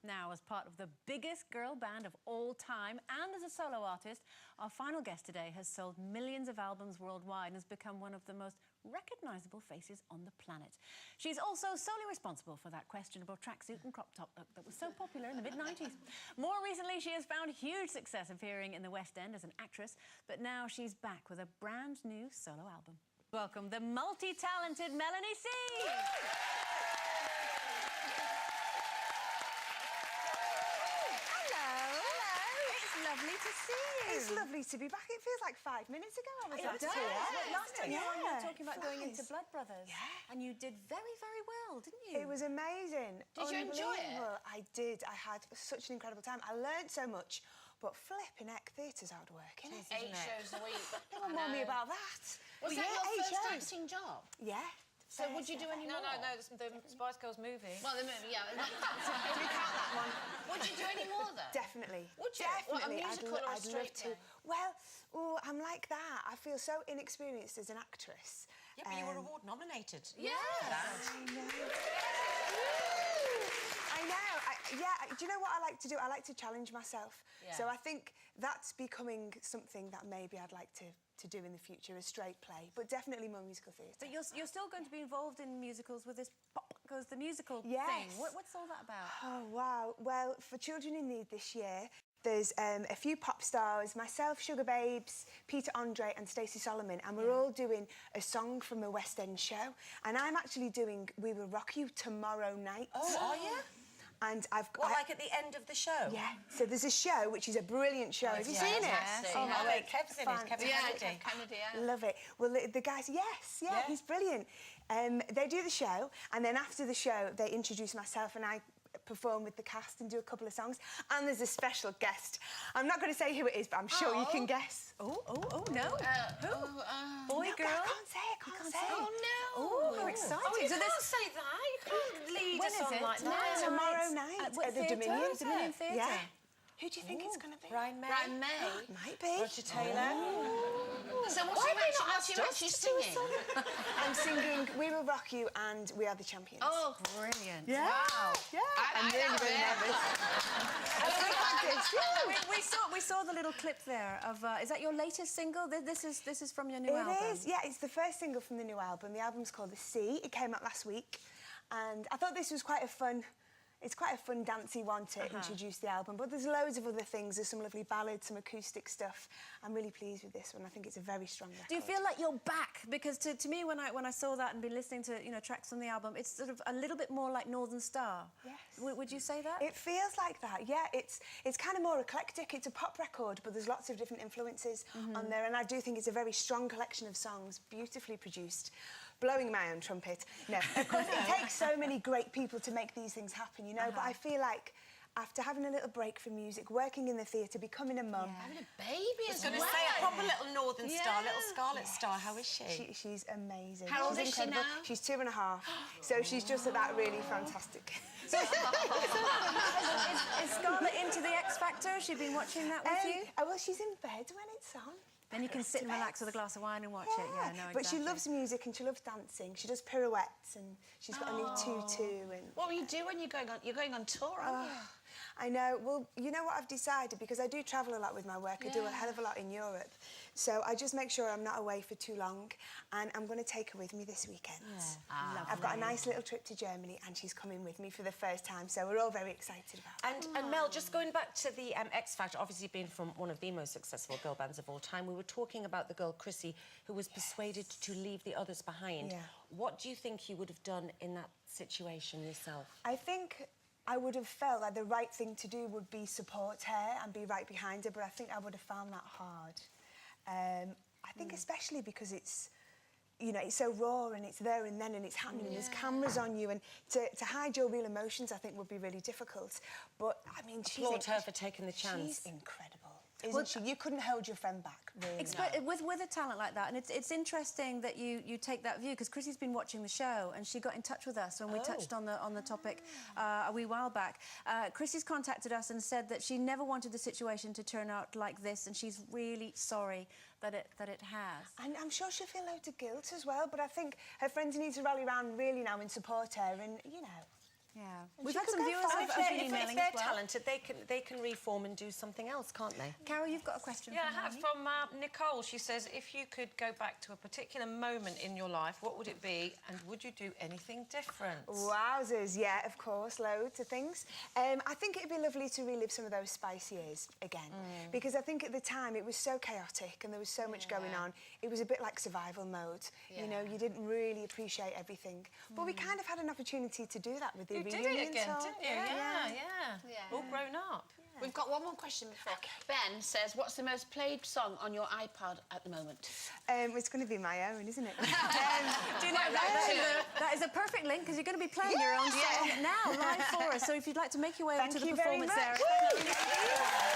Now, as part of the biggest girl band of all time and as a solo artist, our final guest today has sold millions of albums worldwide and has become one of the most recognisable faces on the planet. She's also solely responsible for that questionable tracksuit and crop top look that was so popular in the mid-90s. More recently, she has found huge success appearing in the West End as an actress, but now she's back with a brand new solo album. Welcome the multi-talented Melanie C. Lovely to see you. It's lovely to be back. It feels like 5 minutes ago I was It last does. here. Well, last time you were talking about going flies. into Blood Brothers. Yeah. And you did very, very well, didn't you? It was amazing. Did you enjoy it? Unbelievable. I did. I had such an incredible time. I learned so much, but flipping heck, theatre's hard work, isn't it? 8 shows a week. No one warned me about that. Was Well, that yeah, your 8 first shows. acting job? Yeah. So would you do any more? No, the Spice Girls movie. Well, the movie, yeah. Do we count that one? Would you do any more, though? Definitely. Would you? Definitely. What, a musical or a I'd love straight to. play? Well, I'm like that. I feel so inexperienced as an actress. Yeah, but you were award nominated. Yeah. I know. Do you know what I like to do? I like to challenge myself. Yeah. So I think that's becoming something that maybe I'd like to do in the future, a straight play, but definitely more musical theatre. But you're still going to be involved in musicals with this Pop Goes the Musical Yes. thing. What's all that about? Oh, wow. Well, for Children in Need this year, there's a few pop stars, myself, Sugar Babes, Peter Andre and Stacey Solomon, and we're all doing a song from a West End show. And I'm actually doing We Will Rock You tomorrow night. Oh, are you? And like at the end of the show? Yeah. So there's a show, which is a brilliant show. Have you seen it? yes, Oh, yeah. my Wait, God. Kev's in it, Kevin Kennedy. Kennedy, yeah. Love it. Well, the guys, yes, yeah, he's brilliant. They do the show, and then after the show, they introduce myself, and I perform with the cast and do a couple of songs. And there's a special guest. I'm not going to say who it is, but I'm sure you can guess. No. Boy, No, girl? I can't say it. Can't say it. Oh, no. Oh, how exciting. Oh, you So can't say that. You can't lead When us is on it? like that. Tomorrow night what at the theatre? Dominion. Dominion Theatre? Yeah. Who do you think it's going to be? Brian May? Brian May. Might be. Roger Taylor? So what are you actually singing? I'm singing We Will Rock You and We Are the Champions. Oh, Brilliant. yeah. Wow. Yeah. I'm really nervous. We saw the little clip there of. Is that your latest single? This is from your new album. It is. Yeah, it's the first single from the new album. The album's called The Sea. It came out last week, and I thought this was quite a fun. It's quite a fun, dancey one to introduce the album, but there's loads of other things. There's some lovely ballads, some acoustic stuff. I'm really pleased with this one. I think it's a very strong record. Do you feel like you're back? Because to me, when I saw that and been listening to tracks from the album, it's sort of a little bit more like Northern Star. Yes. Would you say that? It feels like that, yeah. It's kind of more eclectic. It's a pop record, but there's lots of different influences on there, and I do think it's a very strong collection of songs, beautifully produced. Blowing my own trumpet. No, of course, it takes so many great people to make these things happen, you know, but I feel like after having a little break from music, working in the theatre, becoming a mum... Having a baby as I was going to say, a proper little Northern Star, little Scarlet Star. How is she? She's amazing. How old she's is she incredible. now? She's 2.5, so she's just at that really fantastic... Is Scarlett into the X Factor? Has she been watching that with you? Well, she's in bed when it's on. Then you can sit and relax with a glass of wine and watch it. Yeah, no, exactly. But she loves music and she loves dancing. She does pirouettes and she's got a new tutu and... What will you do when you're going on tour, aren't you? I know. Well, you know what I've decided? Because I do travel a lot with my work. I do a hell of a lot in Europe. So I just make sure I'm not away for too long. And I'm going to take her with me this weekend. Yeah. I've got a nice little trip to Germany and she's coming with me for the first time. So we're all very excited about it. And Mel, just going back to the X Factor, obviously being from one of the most successful girl bands of all time, we were talking about the girl Chrissy who was persuaded to leave the others behind. Yeah. What do you think you would have done in that situation yourself? I think I would have felt like the right thing to do would be support her and be right behind her, but I think I would have found that hard. I think especially because it's, you know, it's so raw and it's there and then and it's happening and there's cameras on you and to hide your real emotions I think would be really difficult. But, I mean, Applaud her for taking the chance. She's incredible, isn't she? You couldn't hold your friend back, really. With a talent like that, and it's interesting that you take that view, because Chrissy's been watching the show and she got in touch with us when we touched on the topic a wee while back. Chrissy's contacted us and said that she never wanted the situation to turn out like this, and she's really sorry that it has. And I'm sure she'll feel loads of guilt as well, but I think her friends need to rally around really now and support her and, you know... Yeah. And We've she had could some go viewers far. of If been emailing they're as well. talented, they can reform and do something else, can't they? Carol, you've got a question Yeah, I from have. Melanie. From Nicole. She says, if you could go back to a particular moment in your life, what would it be, and would you do anything different? Wowzers, yeah, of course, loads of things. I think it'd be lovely to relive some of those spicy years again, because I think at the time it was so chaotic and there was so much going on. It was a bit like survival mode. You know, you didn't really appreciate everything. But we kind of had an opportunity to do that with the You did reunion it again, tour. didn't you? Yeah. All grown up. We've got one more question before. Ben says, what's the most played song on your iPod at the moment? It's going to be my own, isn't it? Do you know that is a perfect link because you're going to be playing your own song now live for us. So if you'd like to make your way over to the Thank you very performance much. there.